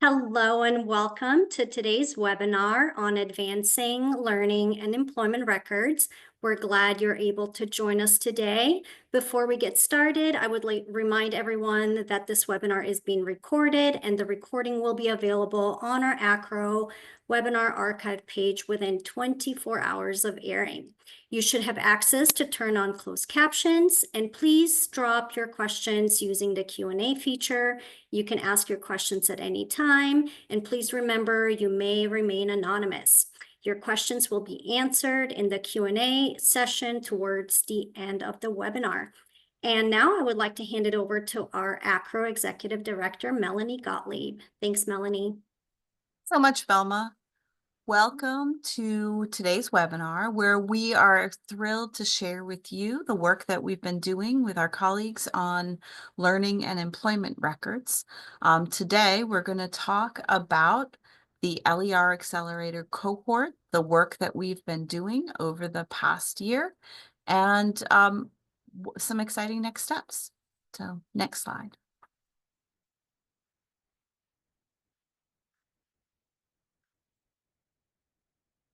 Hello and welcome to today's webinar on advancing learning and employment records. We're glad you're able to join us today. Before we get started, I would like to remind everyone that this webinar is being recorded and the recording will be available on our AACRAO webinar archive page within 24 hours of airing. You should have access to turn on closed captions, and please drop your questions using the Q&A feature. You can ask your questions at any time, and please remember you may remain anonymous. Your questions will be answered in the Q&A session towards the end of the webinar. And now I would like to hand it over to our AACRAO Executive Director, Melanie Gottlieb. Thanks, Melanie. So much, Velma. Welcome to today's webinar, where we are thrilled to share with you the work that we've been doing with our colleagues on learning and employment records. Today, we're going to talk about the LER Accelerator cohort, the work that we've been doing over the past year, and some exciting next steps. So, next slide.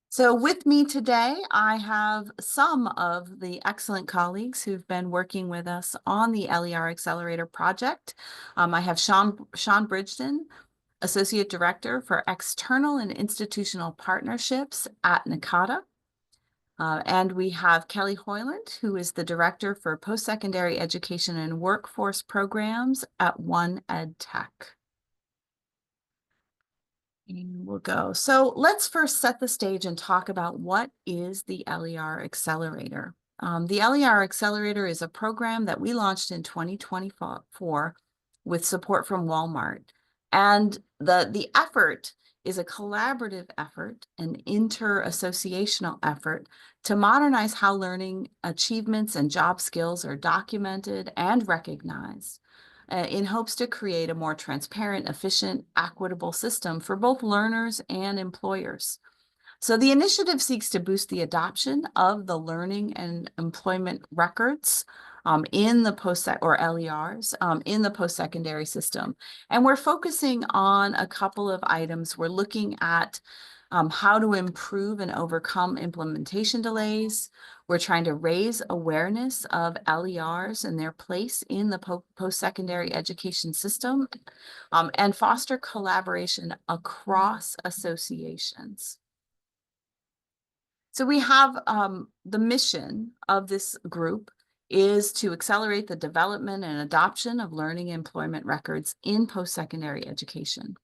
So with me today, I have some of the excellent colleagues who've been working with us on the LER Accelerator project. I have Sean Bridgeton, Associate Director for External and Institutional Partnerships at NACADA. And we have Kelly Hoyland, who is the Director for Post-Secondary Education and Workforce Programs at One Ed Tech. And we'll go. So let's first set the stage and talk about what is the LER Accelerator. The LER Accelerator is a program that we launched in 2024 with support from Walmart. And the effort is a collaborative effort, an inter-associational effort to modernize how learning achievements and job skills are documented and recognized, in hopes to create a more transparent, efficient, equitable system for both learners and employers. So the initiative seeks to boost the adoption of the learning and employment records in the LERs in the post-secondary system. And we're focusing on a couple of items. We're looking at how to improve and overcome implementation delays. We're trying to raise awareness of LERs and their place in the post-secondary education system, and foster collaboration across associations. So we have the mission of this group is to accelerate the development and adoption of learning and employment records in post-secondary education.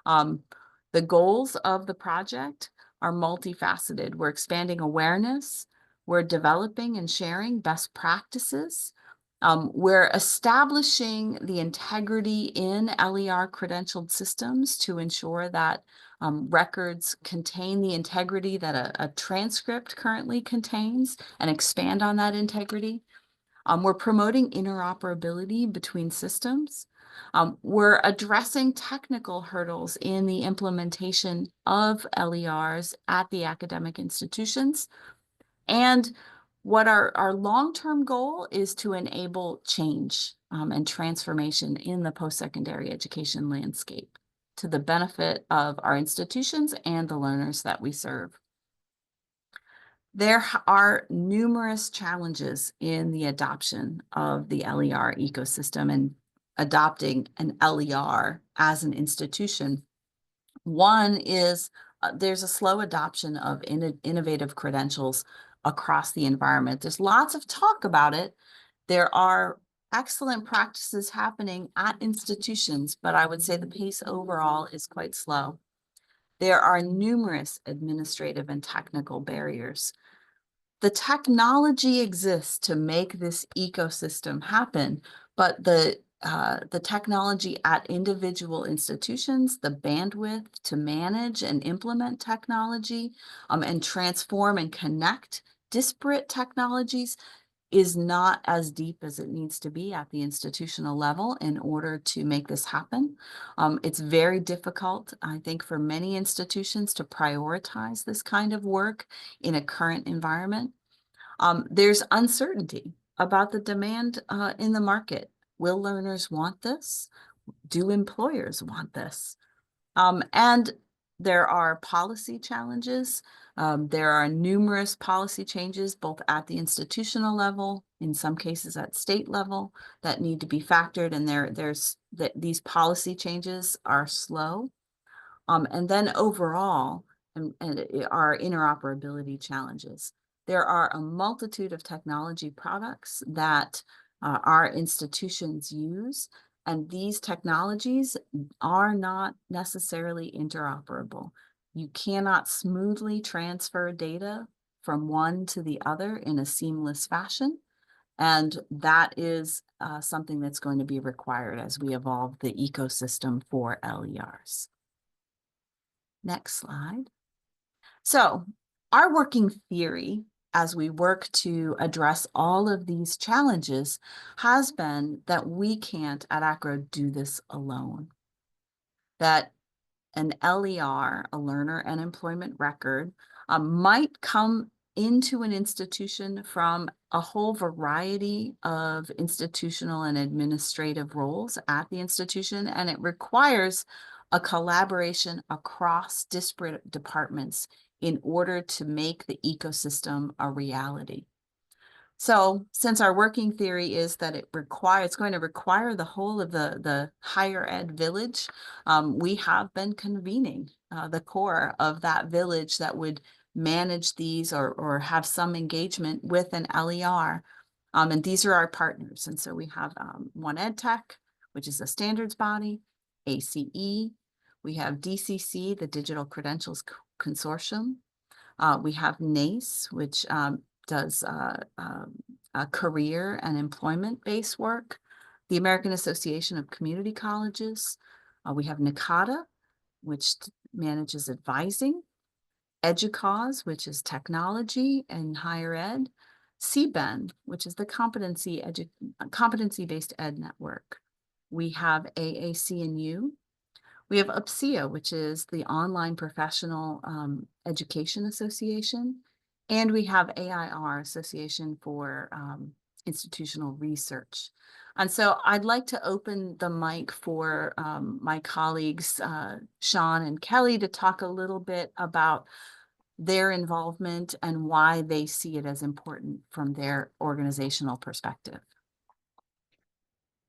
The goals of the project are multifaceted. We're expanding awareness. We're developing and sharing best practices. We're establishing the integrity in LER credentialed systems to ensure that records contain the integrity that a transcript currently contains and expand on that integrity. We're promoting interoperability between systems. We're addressing technical hurdles in the implementation of LERs at the academic institutions. And what our long-term goal is to enable change and transformation in the post-secondary education landscape to the benefit of our institutions and the learners that we serve. There are numerous challenges in the adoption of the LER ecosystem and adopting an LER as an institution. One is there's a slow adoption of innovative credentials across the environment. There's lots of talk about it. There are excellent practices happening at institutions, but I would say the pace overall is quite slow. There are numerous administrative and technical barriers. The technology exists to make this ecosystem happen, but the technology at individual institutions, the bandwidth to manage and implement technology and transform and connect disparate technologies is not as deep as it needs to be at the institutional level in order to make this happen. It's very difficult, I think, for many institutions to prioritize this kind of work in a current environment. There's uncertainty about the demand in the market. Will learners want this? Do employers want this? And there are policy challenges. There are numerous policy changes, both at the institutional level, in some cases at state level, that need to be factored. And these policy changes are slow. And then overall, our interoperability challenges. There are a multitude of technology products that our institutions use, and these technologies are not necessarily interoperable. You cannot smoothly transfer data from one to the other in a seamless fashion. And that is something that's going to be required as we evolve the ecosystem for LERs. Next slide. So our working theory as we work to address all of these challenges has been that we can't at AACRAO do this alone. That an LER, a learner and employment record, might come into an institution from a whole variety of institutional and administrative roles at the institution, and it requires a collaboration across disparate departments in order to make the ecosystem a reality. So since our working theory is that it's going to require the whole of the higher ed village, we have been convening the core of that village that would manage these or have some engagement with an LER. And these are our partners. And so we have One EdTech, which is a standards body, ACE, we have DCC, the Digital Credentials Consortium. We have NACE, which does career and employment-based work, the American Association of Community Colleges. We have NACADA, which manages advising, EDUCAUSE, which is technology and higher ed, CBEN, which is the competency-based ed network. We have AACNU. We have UPSEA, which is the Online Professional Education Association. And we have AIR, Association for Institutional Research. And so I'd like to open the mic for my colleagues, Sean and Kelly, to talk a little bit about their involvement and why they see it as important from their organizational perspective.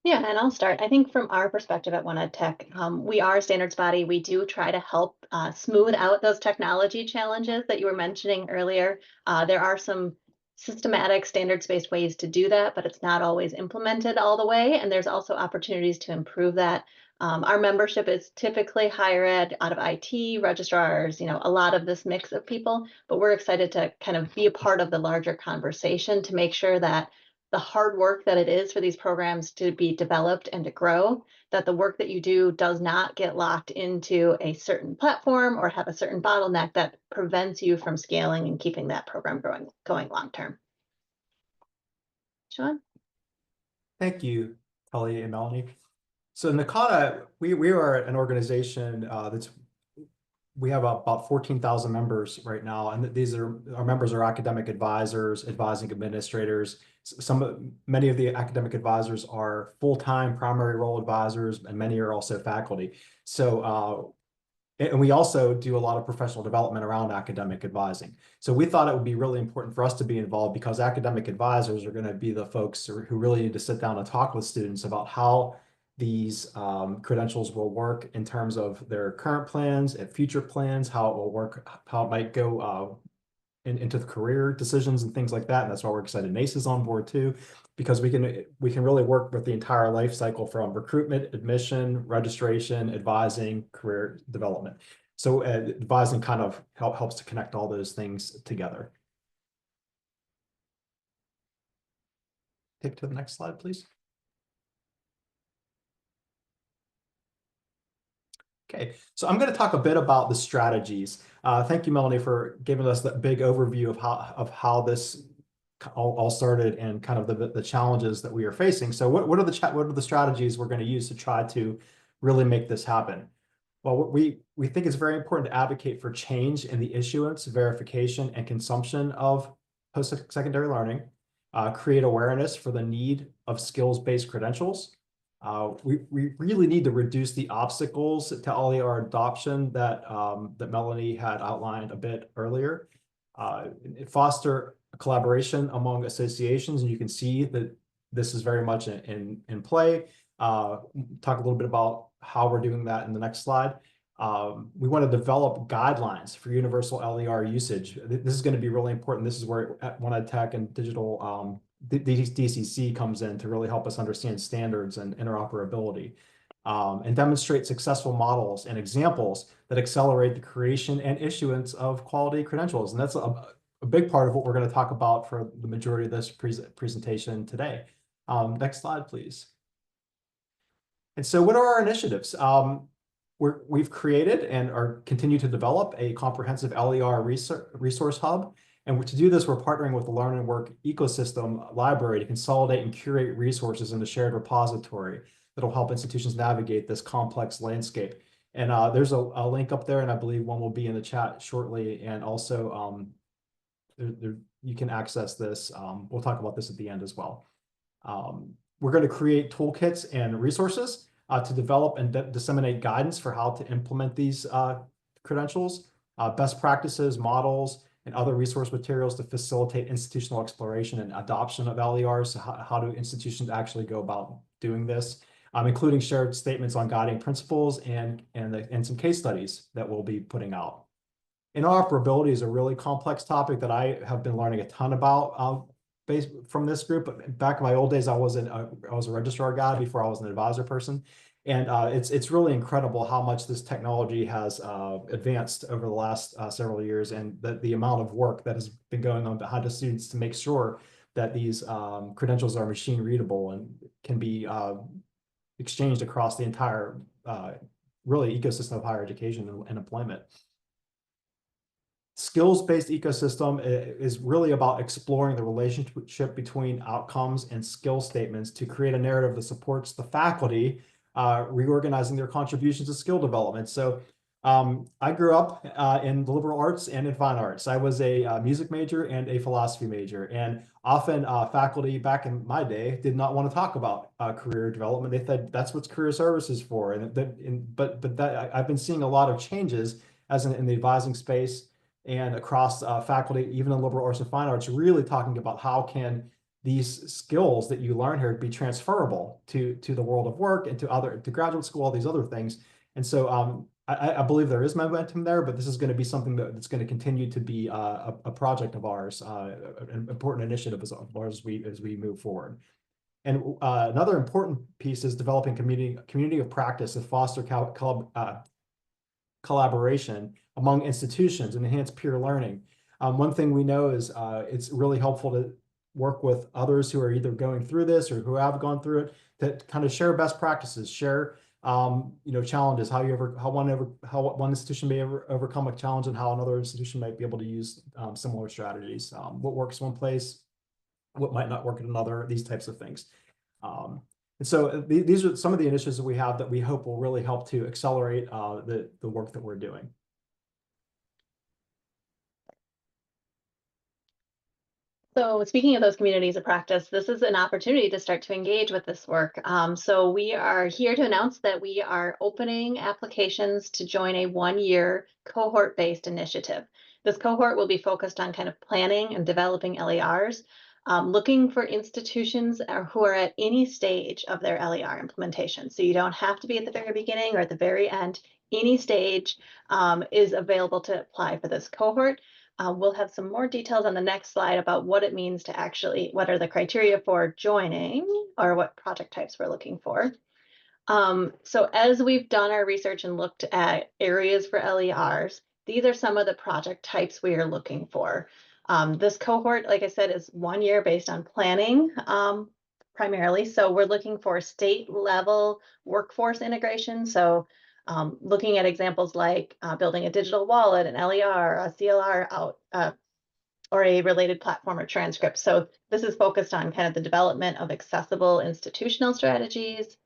Yeah, and I'll start. I think from our perspective at One EdTech, we are a standards body. We do try to help smooth out those technology challenges that you were mentioning earlier. There are some systematic standards-based ways to do that, but it's not always implemented all the way. And there's also opportunities to improve that. Our membership is typically higher ed, out of IT, registrars, a lot of this mix of people, but we're excited to kind of be a part of the larger conversation to make sure that the hard work that it is for these programs to be developed and to grow, that the work that you do does not get locked into a certain platform or have a certain bottleneck that prevents you from scaling and keeping that program going long term. Sean? Thank you, Kelly and Melanie. So NACADA, we are an organization we have about 14,000 members right now, and our members are academic advisors, advising administrators. Many of the academic advisors are full-time primary role advisors, and many are also faculty. So, and we also do a lot of professional development around academic advising. So we thought it would be really important for us to be involved, because academic advisors are going to be the folks who really need to sit down and talk with students about how these credentials will work in terms of their current plans and future plans, how it will work, how it might go into the career decisions and things like that. And that's why we're excited NACE is on board too, because we can really work with the entire life cycle from recruitment, admission, registration, advising, career development. So advising kind of helps to connect all those things together. Take to the next slide, please. Okay, so I'm going to talk a bit about the strategies. Thank you, Melanie, for giving us that big overview of how this all started and kind of the challenges that we are facing. So what are the strategies we're going to use to try to really make this happen? Well, we think it's very important to advocate for change in the issuance, verification, and consumption of post-secondary learning, create awareness for the need of skills-based credentials, We really need to reduce the obstacles to LER adoption that that Melanie had outlined a bit earlier. Foster collaboration among associations, and you can see that this is very much in play. Talk a little bit about how we're doing that in the next slide. We want to develop guidelines for universal LER usage. This is going to be really important. This is where One Ed Tech and digital DCC comes in to really help us understand standards and interoperability, and demonstrate successful models and examples that accelerate the creation and issuance of quality credentials. And that's a big part of what we're going to talk about for the majority of this presentation today. Next slide, please. And so what are our initiatives? We've created and are continue to develop a comprehensive LER resource hub. And to do this, we're partnering with the Learn and Work ecosystem library to consolidate and curate resources in a shared repository that'll help institutions navigate this complex landscape. And there's a link up there, and I believe one will be in the chat shortly. And also, you can access this. We'll talk about this at the end as well. We're going to create toolkits and resources to develop and disseminate guidance for how to implement these credentials, best practices, models, and other resource materials to facilitate institutional exploration and adoption of LERs. So how do institutions actually go about doing this, including shared statements on guiding principles and some case studies that we'll be putting out. Interoperability is a really complex topic that I have been learning a ton about based from this group. But back in my old days, I was a registrar guy before I was an advisor person. And it's really incredible how much this technology has advanced over the last several years, and the amount of work that has been going on behind the scenes to make sure that these credentials are machine readable and can be exchanged across the entire really ecosystem of higher education and employment. Skills-based ecosystem is really about exploring the relationship between outcomes and skill statements to create a narrative that supports the faculty reorganizing their contributions to skill development. So I grew up in the liberal arts and in fine arts. I was a music major and a philosophy major, and often faculty back in my day did not want to talk about career development. They said that's what career service is for. But I've been seeing a lot of changes as in the advising space and across faculty, even in liberal arts and fine arts, really talking about how can these skills that you learn here be transferable to the world of work and to graduate school, all these other things. And so I believe there is momentum there, but this is going to be something that's going to continue to be a project of ours, an important initiative of ours as we move forward. And another important piece is developing community of practice to foster collaboration among institutions and enhance peer learning. One thing we know is it's really helpful to work with others who are either going through this or who have gone through it to kind of share best practices, share challenges, how one institution may overcome a challenge and how another institution might be able to use similar strategies. What works one place, what might not work in another, these types of things. And so these are some of the initiatives that we have that we hope will really help to accelerate the work that we're doing. So speaking of those communities of practice, this is an opportunity to start to engage with this work. So we are here to announce that we are opening applications to join a one-year cohort-based initiative. This cohort will be focused on kind of planning and developing LERs, looking for institutions who are at any stage of their LER implementation. So you don't have to be at the very beginning or at the very end. Any stage is available to apply for this cohort. We'll have some more details on the next slide about what it means to actually, what are the criteria for joining or what project types we're looking for. So as we've done our research and looked at areas for LERs, these are some of the project types we are looking for. This cohort, like I said, is 1 year based on planning primarily. So we're looking for state level workforce integration. So looking at examples like building a digital wallet, an LER, a CLR out, or a related platform or transcript. So this is focused on kind of the development of accessible institutional strategies,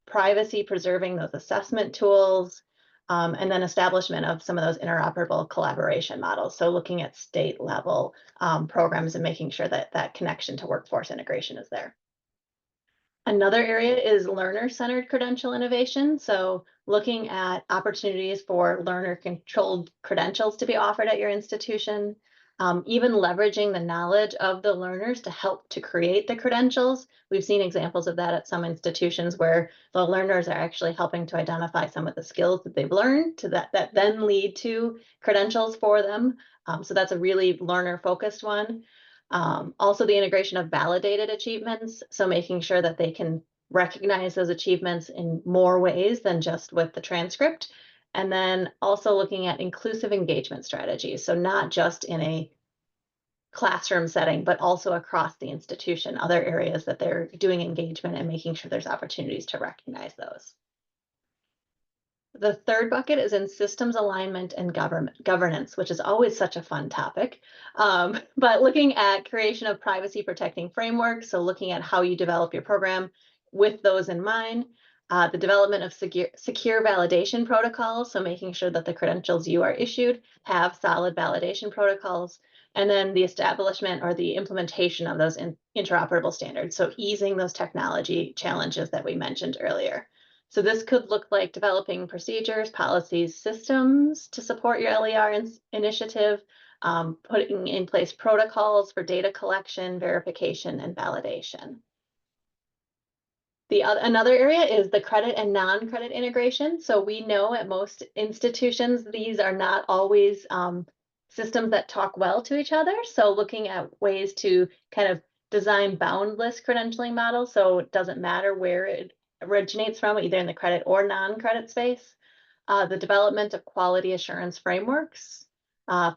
privacy preserving those assessment tools, and then establishment of some of those interoperable collaboration models. So looking at state level programs and making sure that that connection to workforce integration is there. Another area is learner-centered credential innovation. So looking at opportunities for learner-controlled credentials to be offered at your institution, even leveraging the knowledge of the learners to help to create the credentials. We've seen examples of that at some institutions where the learners are actually helping to identify some of the skills that they've learned that then lead to credentials for them. So that's a really learner-focused one. Also the integration of validated achievements, so making sure that they can recognize those achievements in more ways than just with the transcript. And then also looking at inclusive engagement strategies, so not just in a classroom setting, but also across the institution, other areas that they're doing engagement and making sure there's opportunities to recognize those. The third bucket is in systems alignment and governance, which is always such a fun topic. But looking at creation of privacy protecting frameworks, so looking at how you develop your program with those in mind, the development of secure validation protocols, so making sure that the credentials you are issued have solid validation protocols, and then the establishment or the implementation of those interoperable standards, so easing those technology challenges that we mentioned earlier. So this could look like developing procedures, policies, systems to support your LER initiative, putting in place protocols for data collection, verification, and validation. Another area is the credit and non-credit integration. So we know at most institutions, these are not always systems that talk well to each other. So looking at ways to kind of design boundless credentialing models, so it doesn't matter where it originates from, either in the credit or non-credit space. The development of quality assurance frameworks,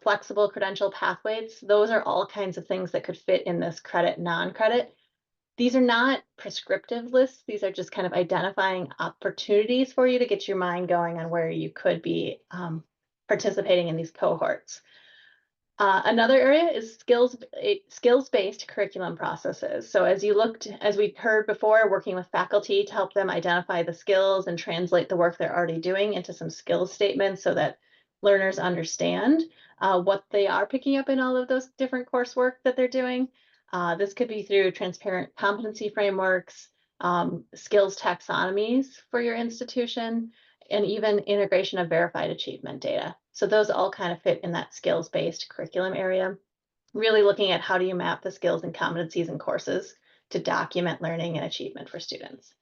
flexible credential pathways, those are all kinds of things that could fit in this credit, non-credit. These are not prescriptive lists. These are just kind of identifying opportunities for you to get your mind going on where you could be participating in these cohorts. Another area is skills-based curriculum processes. So as we heard before, working with faculty to help them identify the skills and translate the work they're already doing into some skills statements so that learners understand what they are picking up in all of those different coursework that they're doing. This could be through transparent competency frameworks, skills taxonomies for your institution, and even integration of verified achievement data. So those all kind of fit in that skills-based curriculum area, really looking at how do you map the skills and competencies in courses to document learning and achievement for students.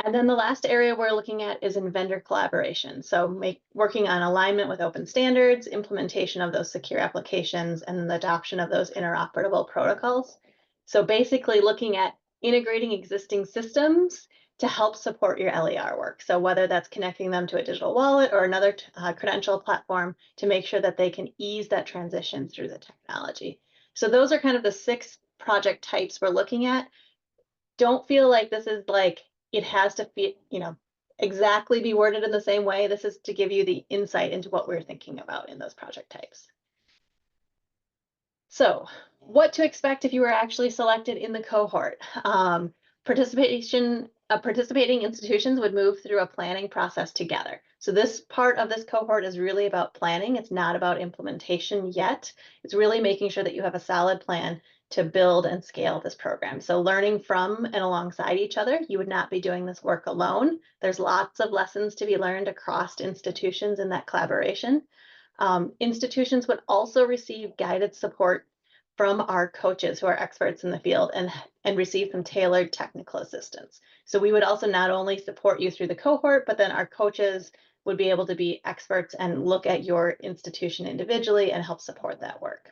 And then the last area we're looking at is in vendor collaboration. So working on alignment with open standards, implementation of those secure applications, and the adoption of those interoperable protocols. So basically looking at integrating existing systems to help support your LER work. So whether that's connecting them to a digital wallet or another credential platform to make sure that they can ease that transition through the technology. So those are kind of the 6 project types we're looking at. Don't feel like this is like, it has to be, exactly be worded in the same way. This is to give you the insight into what we're thinking about in those project types. So what to expect if you were actually selected in the cohort. Participating institutions would move through a planning process together. So this part of this cohort is really about planning. It's not about implementation yet. It's really making sure that you have a solid plan to build and scale this program. So learning from and alongside each other, you would not be doing this work alone. There's lots of lessons to be learned across institutions in that collaboration. Institutions would also receive guided support from our coaches who are experts in the field and receive some tailored technical assistance. So we would also not only support you through the cohort, but then our coaches would be able to be experts and look at your institution individually and help support that work.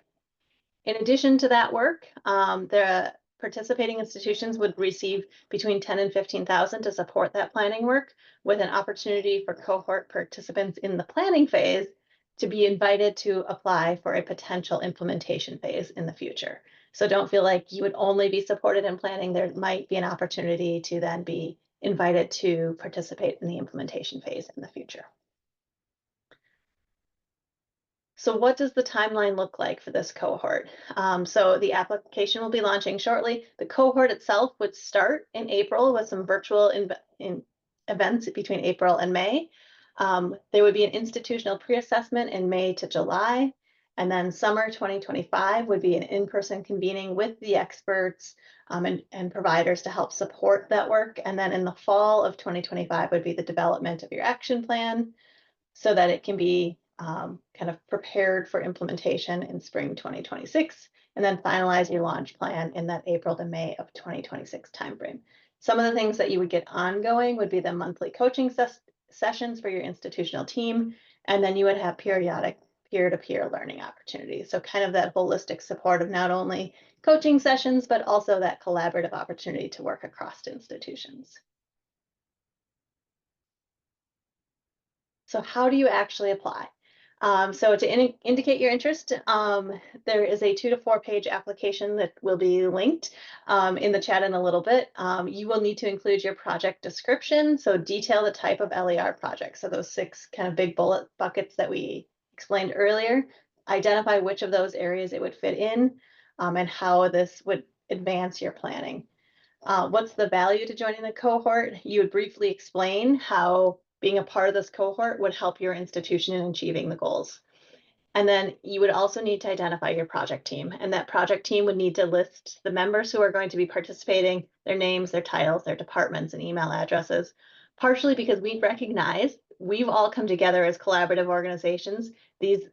In addition to that work, the participating institutions would receive between 10 and 15,000 to support that planning work, with an opportunity for cohort participants in the planning phase to be invited to apply for a potential implementation phase in the future. So don't feel like you would only be supported in planning. There might be an opportunity to then be invited to participate in the implementation phase in the future. So what does the timeline look like for this cohort? So the application will be launching shortly. The cohort itself would start in April with some virtual events between April and May. There would be an institutional pre-assessment in May to July. And then summer 2025 would be an in-person convening with the experts and providers to help support that work. And then in the fall of 2025 would be the development of your action plan so that it can be kind of prepared for implementation in spring 2026, and then finalize your launch plan in that April to May of 2026 timeframe. Some of the things that you would get ongoing would be the monthly coaching sessions for your institutional team, and then you would have periodic peer-to-peer learning opportunities. So kind of that holistic support of not only coaching sessions, but also that collaborative opportunity to work across institutions. So how do you actually apply? So to indicate your interest, there is a 2 to 4 page application that will be linked in the chat in a little bit. You will need to include your project description, so detail the type of LER project. So those 6 kind of big bullet buckets that we explained earlier, identify which of those areas it would fit in and how this would advance your planning. What's the value to joining the cohort? You would briefly explain how being a part of this cohort would help your institution in achieving the goals. And then you would also need to identify your project team. And that project team would need to list the members who are going to be participating, their names, their titles, their departments, and email addresses, partially because we recognize we've all come together as collaborative organizations. These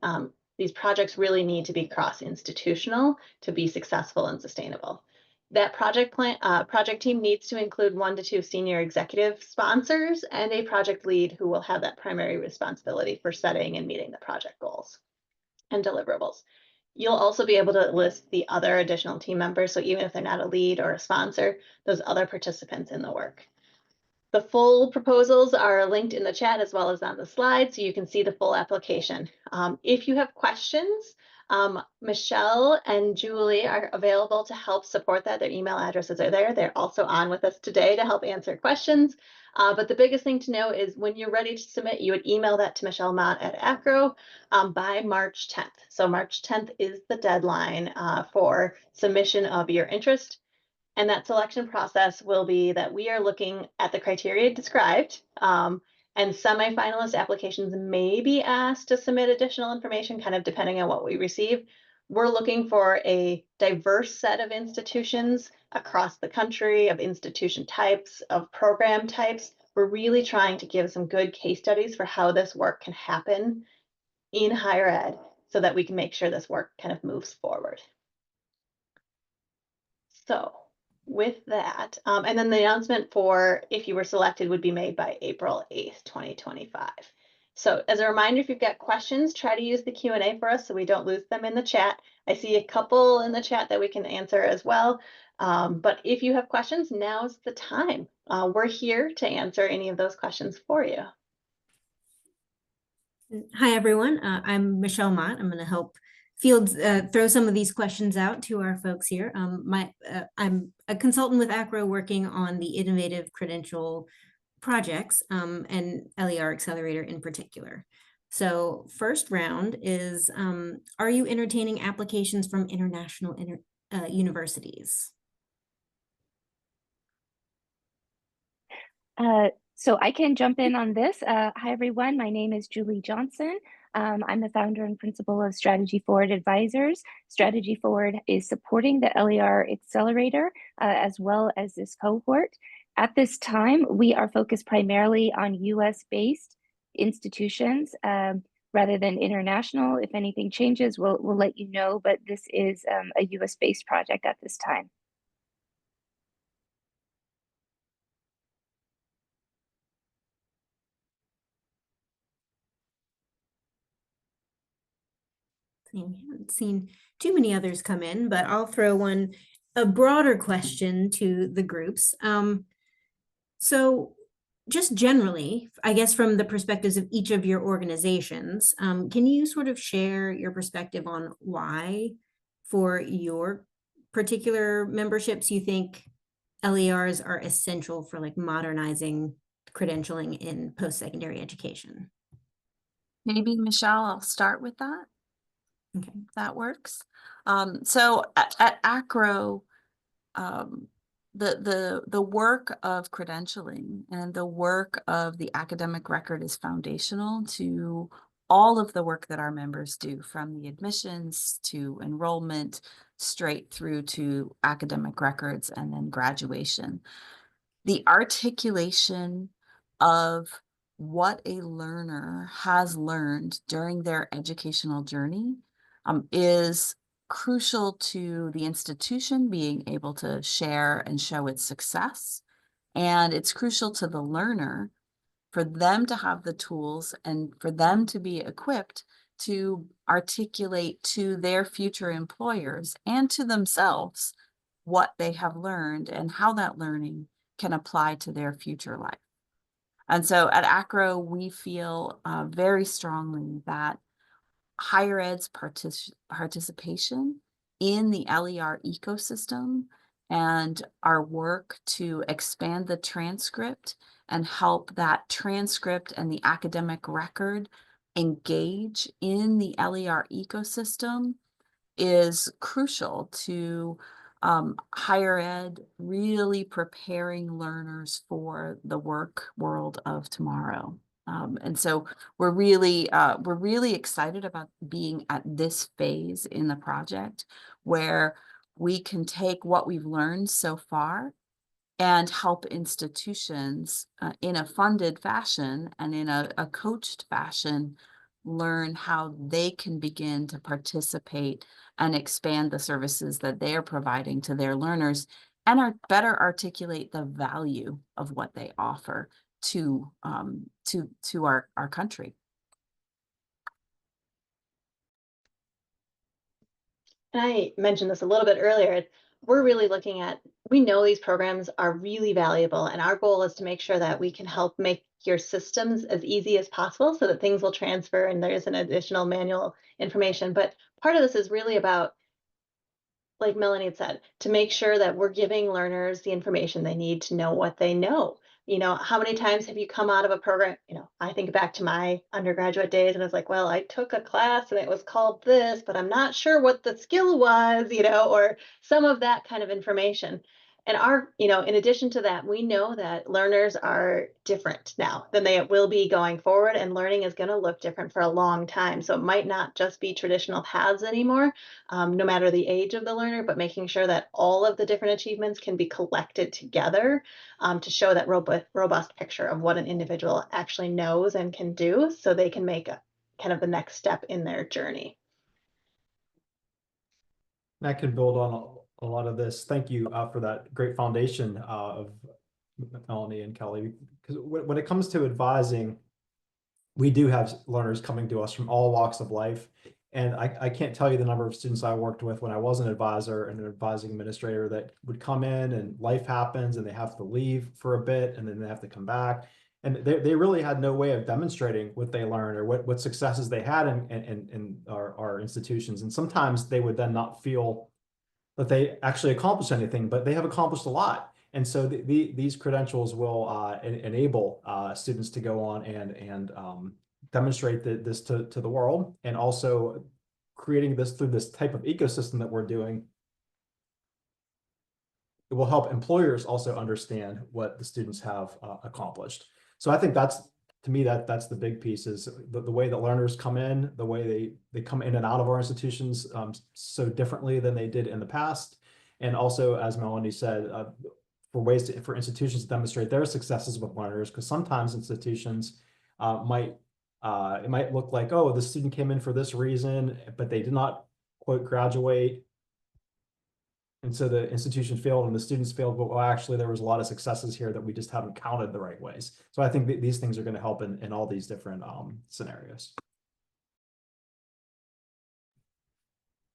projects really need to be cross-institutional to be successful and sustainable. That project team needs to include 1 to 2 senior executive sponsors and a project lead who will have that primary responsibility for setting and meeting the project goals and deliverables. You'll also be able to list the other additional team members. So even if they're not a lead or a sponsor, those other participants in the work. The full proposals are linked in the chat as well as on the slide, so you can see the full application. If you have questions, Michelle and Julie are available to help support that. Their email addresses are there. They're also on with us today to help answer questions. But the biggest thing to know is when you're ready to submit, you would email that to Michelle Mott at AACRAO by March 10th. So March 10th is the deadline for submission of your interest. And that selection process will be that we are looking at the criteria described, and semi-finalist applications may be asked to submit additional information, kind of depending on what we receive. We're looking for a diverse set of institutions across the country, of institution types, of program types. We're really trying to give some good case studies for how this work can happen in higher ed so that we can make sure this work kind of moves forward. So with that, and then the announcement for if you were selected would be made by April 8th, 2025. So as a reminder, if you've got questions, try to use the Q&A for us so we don't lose them in the chat. I see a couple in the chat that we can answer as well. But if you have questions, now's the time. We're here to answer any of those questions for you. Hi, everyone. I'm Michelle Mott. I'm going to help throw some of these questions out to our folks here. I'm a consultant with AACRAO working on the innovative credential projects and LER Accelerator in particular. So first round is, are you entertaining applications from international universities? So I can jump in on this. Hi, everyone. My name is Julie Johnson. I'm the founder and principal of Strategy Forward Advisors. Strategy Forward is supporting the LER Accelerator as well as this cohort. At this time, we are focused primarily on US-based institutions rather than international. If anything changes, we'll let you know, but this is a US-based project at this time. I haven't seen too many others come in, but I'll throw a broader question to the groups. So just generally, I guess from the perspectives of each of your organizations, can you sort of share your perspective on why for your particular memberships you think LERs are essential for like modernizing credentialing in post-secondary education? Maybe Michelle, I'll start with that. Okay, that works. So at AACRAO, the work of credentialing and the work of the academic record is foundational to all of the work that our members do, from the admissions to enrollment, straight through to academic records and then graduation. The articulation of what a learner has learned during their educational journey is crucial to the institution being able to share and show its success. And it's crucial to the learner for them to have the tools and for them to be equipped to articulate to their future employers and to themselves what they have learned and how that learning can apply to their future life. And so at AACRAO, we feel very strongly that higher ed's participation in the LER ecosystem and our work to expand the transcript and help that transcript and the academic record engage in the LER ecosystem is crucial to higher ed really preparing learners for the work world of tomorrow. And so we're really excited about being at this phase in the project where we can take what we've learned so far and help institutions in a funded fashion and in a coached fashion learn how they can begin to participate and expand the services that they are providing to their learners and better articulate the value of what they offer to our country. And I mentioned this a little bit earlier. We're really looking at, we know these programs are really valuable, and our goal is to make sure that we can help make your systems as easy as possible so that things will transfer and there isn't additional manual information. But part of this is really about, like Melanie had said, to make sure that we're giving learners the information they need to know what they know. You know, how many times have you come out of a program? You know, I think back to my undergraduate days and I was like, well, I took a class and it was called this, but I'm not sure what the skill was, you know, or some of that kind of information. And you know, in addition to that, we know that learners are different now than they will be going forward, and learning is going to look different for a long time. So it might not just be traditional paths anymore, no matter the age of the learner, but making sure that all of the different achievements can be collected together to show that robust picture of what an individual actually knows and can do, so they can make kind of the next step in their journey. I can build on a lot of this. Thank you for that great foundation of Melanie and Kelly. Because when it comes to advising, we do have learners coming to us from all walks of life. And I can't tell you the number of students I worked with when I was an advisor and an advising administrator that would come in and life happens and they have to leave for a bit and then they have to come back. And they really had no way of demonstrating what they learned or what successes they had in our institutions. And sometimes they would then not feel that they actually accomplished anything, but they have accomplished a lot. And so these credentials will enable students to go on and demonstrate this to the world, and also creating this through this type of ecosystem that we're doing. It will help employers also understand what the students have accomplished. So I think that's, to me, that's the big piece, is the way that learners come in, the way they come in and out of our institutions so differently than they did in the past. And also, as Melanie said, for ways for institutions to demonstrate their successes with learners, because sometimes institutions it might look like, oh, the student came in for this reason, but they did not, quote, graduate. And so the institution failed and the students failed, but well, actually there was a lot of successes here that we just haven't counted the right ways. So I think these things are going to help in all these different scenarios.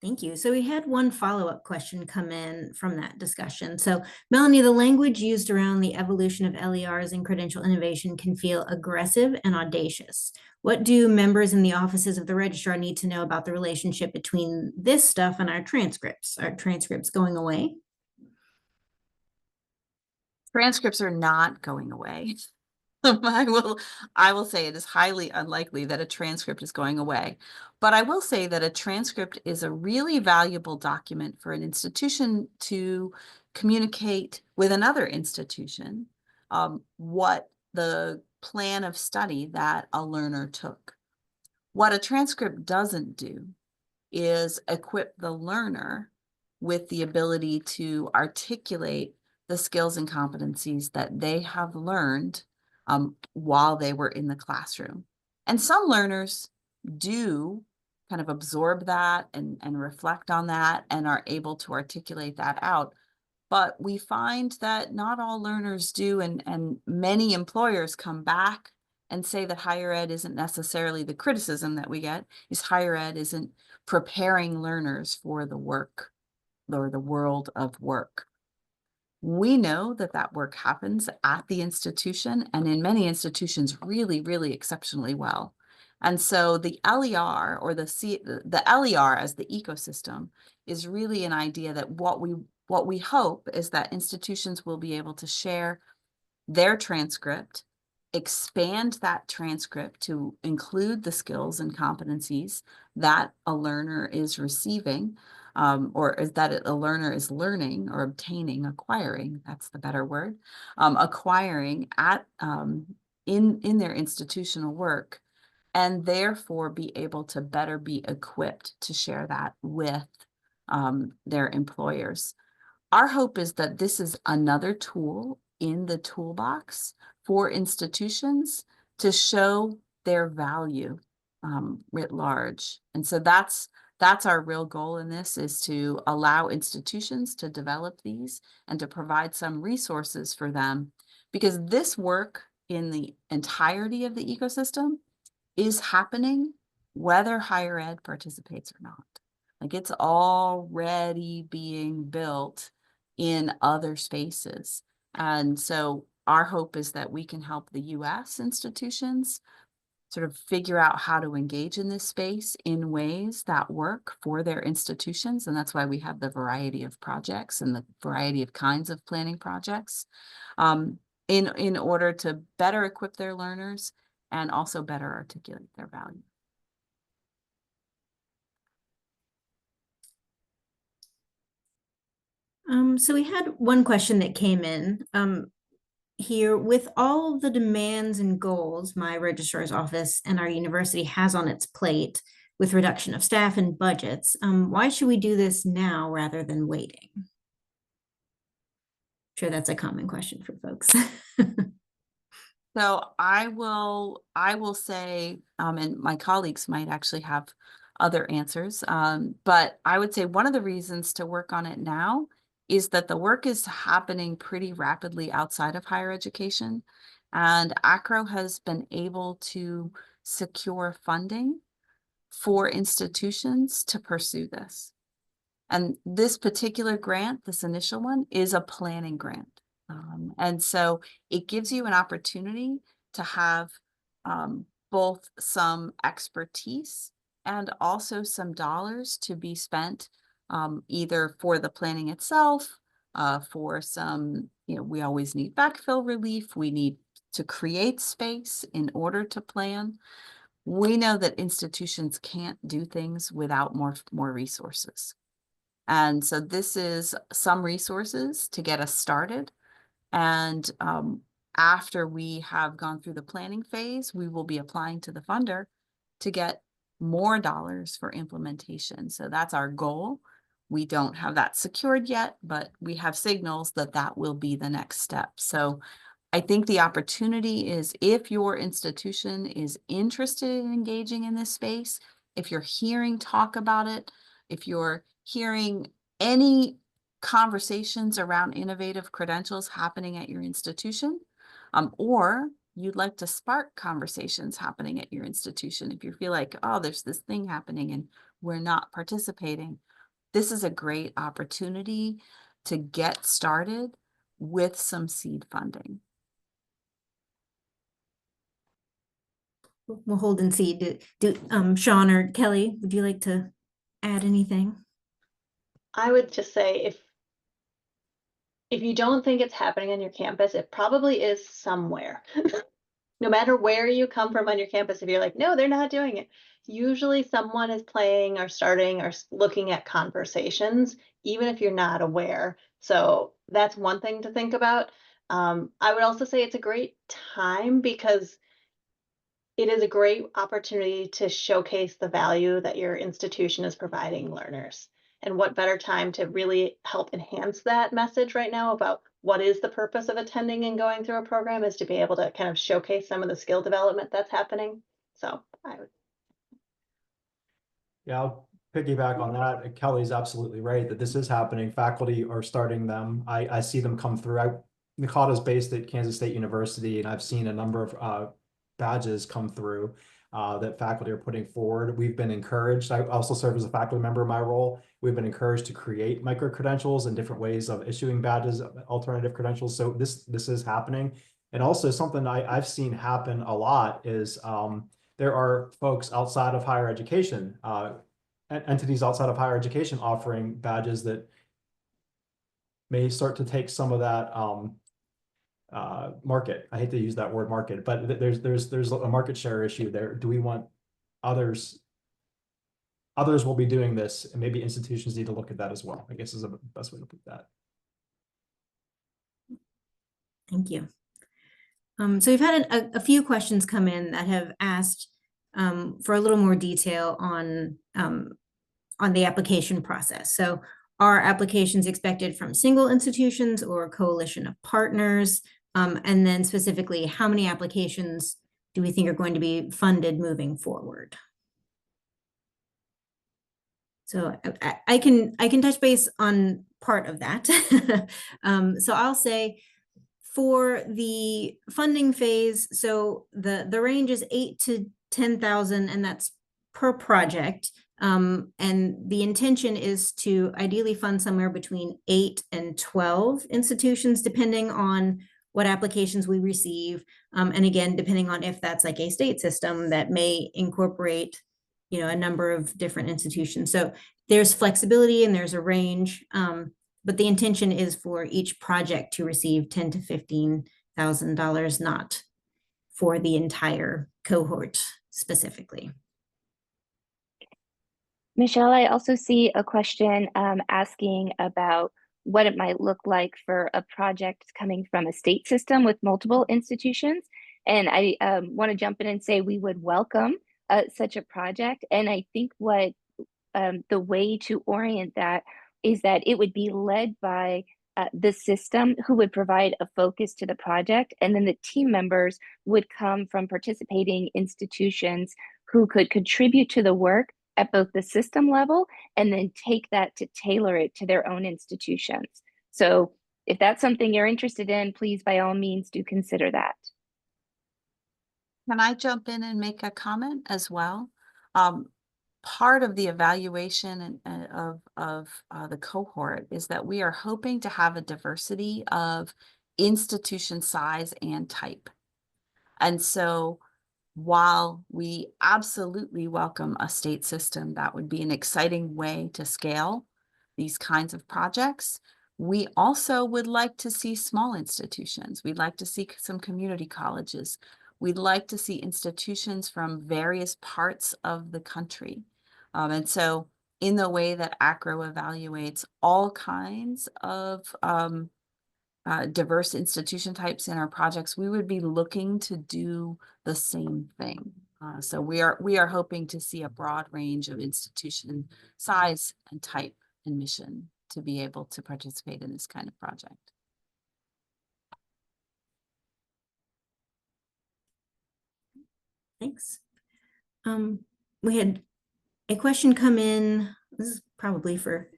Thank you. So we had one follow-up question come in from that discussion. So Melanie, the language used around the evolution of LERs and credential innovation can feel aggressive and audacious. What do members in the offices of the registrar need to know about the relationship between this stuff and our transcripts? Are transcripts going away? Transcripts are not going away. I will say it is highly unlikely that a transcript is going away. But I will say that a transcript is a really valuable document for an institution to communicate with another institution what the plan of study that a learner took. What a transcript doesn't do is equip the learner with the ability to articulate the skills and competencies that they have learned while they were in the classroom. And some learners do kind of absorb that and reflect on that and are able to articulate that out. But we find that not all learners do, and many employers come back and say that higher ed isn't necessarily the criticism that we get, is higher ed isn't preparing learners for the work or the world of work. We know that that work happens at the institution, and in many institutions really, really exceptionally well. And so the LER, or the LER as the ecosystem, is really an idea that what we hope is that institutions will be able to share their transcript, expand that transcript to include the skills and competencies that a learner is receiving, or is that a learner is learning or obtaining, acquiring, that's the better word, acquiring at in their institutional work, and therefore be able to better be equipped to share that with their employers. Our hope is that this is another tool in the toolbox for institutions to show their value writ large. And so that's our real goal in this, is to allow institutions to develop these and to provide some resources for them, because this work in the entirety of the ecosystem is happening whether higher ed participates or not. Like, it's already being built in other spaces. And so our hope is that we can help the US institutions sort of figure out how to engage in this space in ways that work for their institutions. And that's why we have the variety of projects and the variety of kinds of planning projects in order to better equip their learners and also better articulate their value. So we had one question that came in here. With all of the demands and goals my registrar's office and our university has on its plate with reduction of staff and budgets, why should we do this now rather than waiting? I'm sure that's a common question for folks. So I will say, and my colleagues might actually have other answers, but I would say one of the reasons to work on it now is that the work is happening pretty rapidly outside of higher education. And AACRAO has been able to secure funding for institutions to pursue this. And this particular grant, this initial one, is a planning grant. And so it gives you an opportunity to have both some expertise and also some dollars to be spent either for the planning itself, for some, we always need backfill relief. We need to create space in order to plan. We know that institutions can't do things without more resources. And so this is some resources to get us started. And after we have gone through the planning phase, we will be applying to the funder to get more dollars for implementation. So that's our goal. We don't have that secured yet, but we have signals that that will be the next step. So I think the opportunity is, if your institution is interested in engaging in this space, if you're hearing talk about it, if you're hearing any conversations around innovative credentials happening at your institution, or you'd like to spark conversations happening at your institution, if you feel like, oh, there's this thing happening and we're not participating, this is a great opportunity to get started with some seed funding. We'll hold and see. Sean or Kelly, would you like to add anything? I would just say, if you don't think it's happening on your campus, it probably is somewhere. No matter where you come from on your campus, if you're like, no, they're not doing it, usually someone is playing or starting or looking at conversations, even if you're not aware. So that's one thing to think about. I would also say it's a great time, because it is a great opportunity to showcase the value that your institution is providing learners. And what better time to really help enhance that message right now about what is the purpose of attending and going through a program is to be able to kind of showcase some of the skill development that's happening. So I would. Yeah, I'll piggyback on that. Kelly's absolutely right that this is happening. Faculty are starting them. I see them come through. Nakata is based at Kansas State University, and I've seen a number of badges come through that faculty are putting forward. We've been encouraged. I also serve as a faculty member in my role. We've been encouraged to create micro credentials and different ways of issuing badges, alternative credentials. So this is happening. And also something I've seen happen a lot is there are folks outside of higher education, entities outside of higher education offering badges that may start to take some of that market. I hate to use that word market, but there's a market share issue there. Do we want others will be doing this, and maybe institutions need to look at that as well, I guess is the best way to put that. Thank you. So we've had a few questions come in that have asked for a little more detail on the application process. So are applications expected from single institutions or a coalition of partners? And then specifically, how many applications do we think are going to be funded moving forward? So I can touch base on part of that. So I'll say for the funding phase, so the range is 8,000 to 10,000, and that's per project. And the intention is to ideally fund somewhere between 8 and 12 institutions, depending on what applications we receive. And again, depending on if that's like a state system that may incorporate, a number of different institutions. So there's flexibility and there's a range. But the intention is for each project to receive $10,000 to $15,000, not for the entire cohort specifically. Michelle, I also see a question asking about what it might look like for a project coming from a state system with multiple institutions. And I want to jump in and say we would welcome such a project. And I think what the way to orient that is that it would be led by the system who would provide a focus to the project. And then the team members would come from participating institutions who could contribute to the work at both the system level and then take that to tailor it to their own institutions. So if that's something you're interested in, please, by all means, do consider that. Can I jump in and make a comment as well? Part of the evaluation of the cohort is that we are hoping to have a diversity of institution size and type. And so while we absolutely welcome a state system, that would be an exciting way to scale these kinds of projects, we also would like to see small institutions. We'd like to see some community colleges. We'd like to see institutions from various parts of the country. And so in the way that AACRAO evaluates all kinds of diverse institution types in our projects, we would be looking to do the same thing. So we are hoping to see a broad range of institution size and type and mission to be able to participate in this kind of project. Thanks. We had a question come in. This is probably for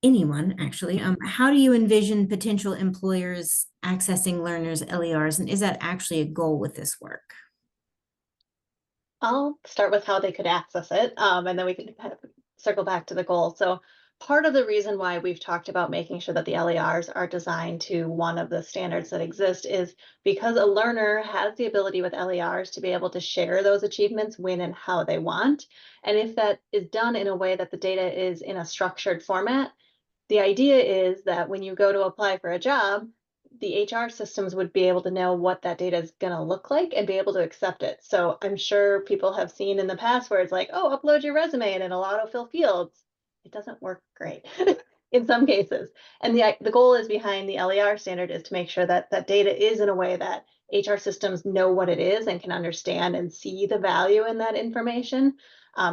anyone, actually. How do you envision potential employers accessing learners' LERs, and is that actually a goal with this work? I'll start with how they could access it, and then we can kind of circle back to the goal. So part of the reason why we've talked about making sure that the LERs are designed to one of the standards that exist is because a learner has the ability with LERs to be able to share those achievements when and how they want. And if that is done in a way that the data is in a structured format, the idea is that when you go to apply for a job, the HR systems would be able to know what that data is going to look like and be able to accept it. So I'm sure people have seen in the past where it's like, oh, upload your resume and it'll autofill fields. It doesn't work great in some cases. And the goal is behind the LER standard is to make sure that that data is in a way that HR systems know what it is and can understand and see the value in that information.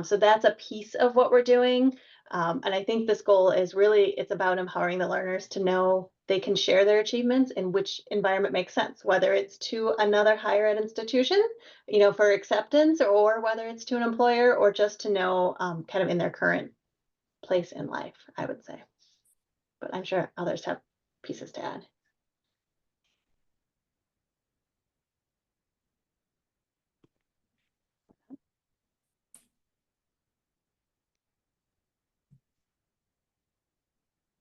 So that's a piece of what we're doing. And I think this goal is really, it's about empowering the learners to know they can share their achievements in which environment makes sense, whether it's to another higher ed institution, for acceptance, or whether it's to an employer, or just to know kind of in their current place in life, I would say. But I'm sure others have pieces to add.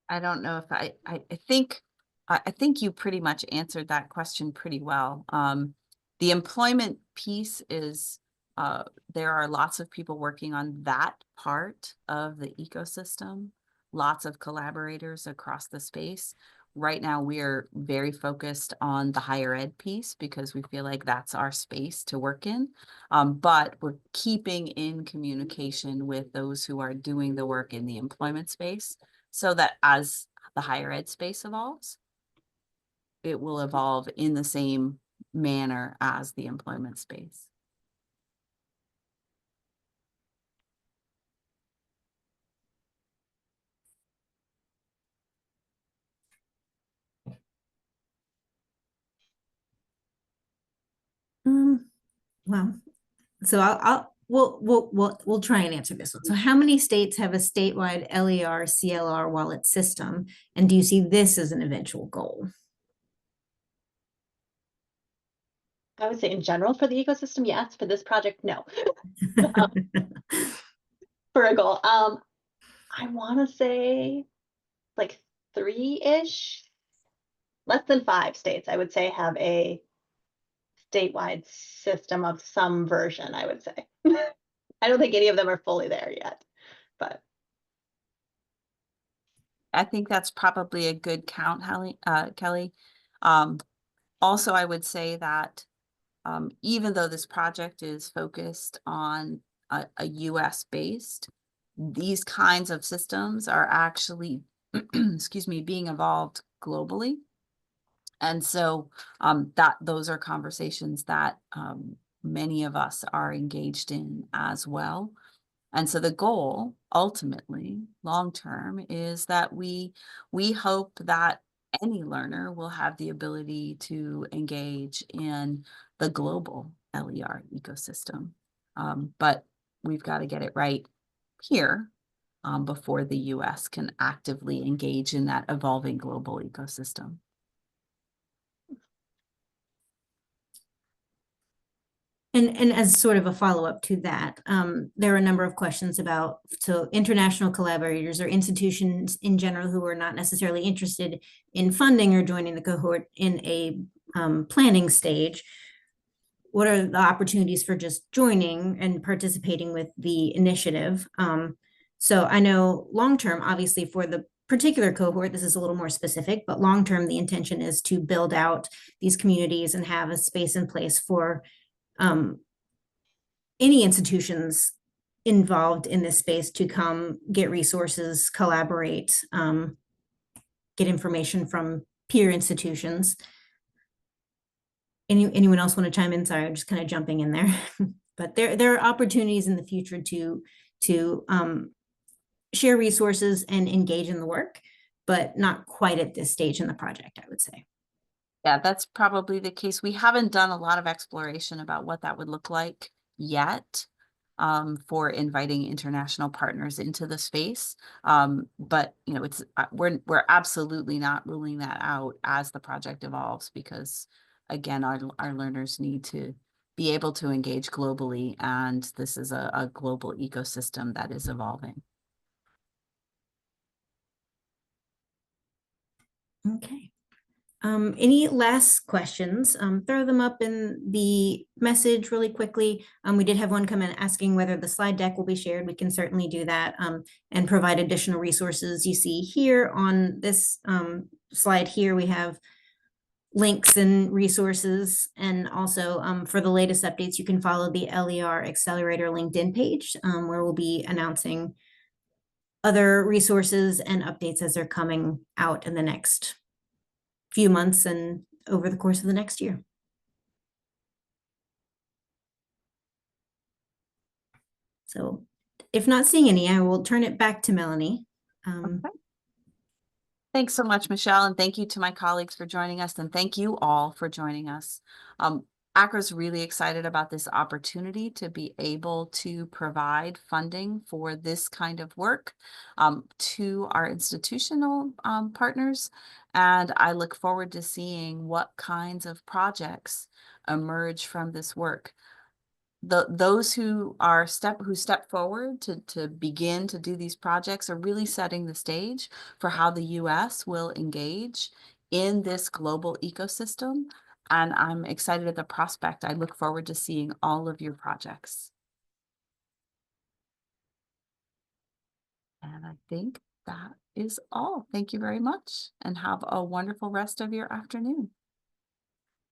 I don't know if I think you pretty much answered that question pretty well. The employment piece is, there are lots of people working on that part of the ecosystem, lots of collaborators across the space. Right now, we are very focused on the higher ed piece because we feel like that's our space to work in. But we're keeping in communication with those who are doing the work in the employment space, so that as the higher ed space evolves, it will evolve in the same manner as the employment space. Well, so we'll try and answer this one. So how many states have a statewide LER CLR wallet system? And do you see this as an eventual goal? I would say in general for the ecosystem, yes. For this project, no. For a goal, I want to say like 3-ish, less than 5 states, I would say, have a statewide system of some version, I would say. I don't think any of them are fully there yet, but. I think that's probably a good count, Kelly. Also, I would say that even though this project is focused on a US based, these kinds of systems are actually, excuse me, being evolved globally. And so those are conversations that many of us are engaged in as well. And so the goal ultimately, long-term, is that we hope that any learner will have the ability to engage in the global LER ecosystem. But we've got to get it right here before the US can actively engage in that evolving global ecosystem. And as sort of a follow-up to that, there are a number of questions about, so international collaborators or institutions in general who are not necessarily interested in funding or joining the cohort in a planning stage. What are the opportunities for just joining and participating with the initiative? So I know long-term, obviously for the particular cohort, this is a little more specific, but long-term, the intention is to build out these communities and have a space in place for any institutions involved in this space to come get resources, collaborate, get information from peer institutions. Anyone else want to chime in? Sorry, I'm just kind of jumping in there. But there are opportunities in the future to share resources and engage in the work, but not quite at this stage in the project, I would say. Yeah, that's probably the case. We haven't done a lot of exploration about what that would look like yet for inviting international partners into the space. But it's we're absolutely not ruling that out as the project evolves, because again, our learners need to be able to engage globally, and this is a global ecosystem that is evolving. Okay. Any last questions? Throw them up in the message really quickly. We did have one come in asking whether the slide deck will be shared. We can certainly do that and provide additional resources. You see here on this slide here, we have links and resources. And also for the latest updates, you can follow the LER Accelerator LinkedIn page where we'll be announcing other resources and updates as they're coming out in the next few months and over the course of the next year. So if not seeing any, I will turn it back to Melanie. Okay. Thanks so much, Michelle, and thank you to my colleagues for joining us, and thank you all for joining us. AACRAO's really excited about this opportunity to be able to provide funding for this kind of work to our institutional partners, and I look forward to seeing what kinds of projects emerge from this work. Those who step forward to begin to do these projects are really setting the stage for how the US will engage in this global ecosystem. And I'm excited at the prospect. I look forward to seeing all of your projects. And I think that is all. Thank you very much and have a wonderful rest of your afternoon.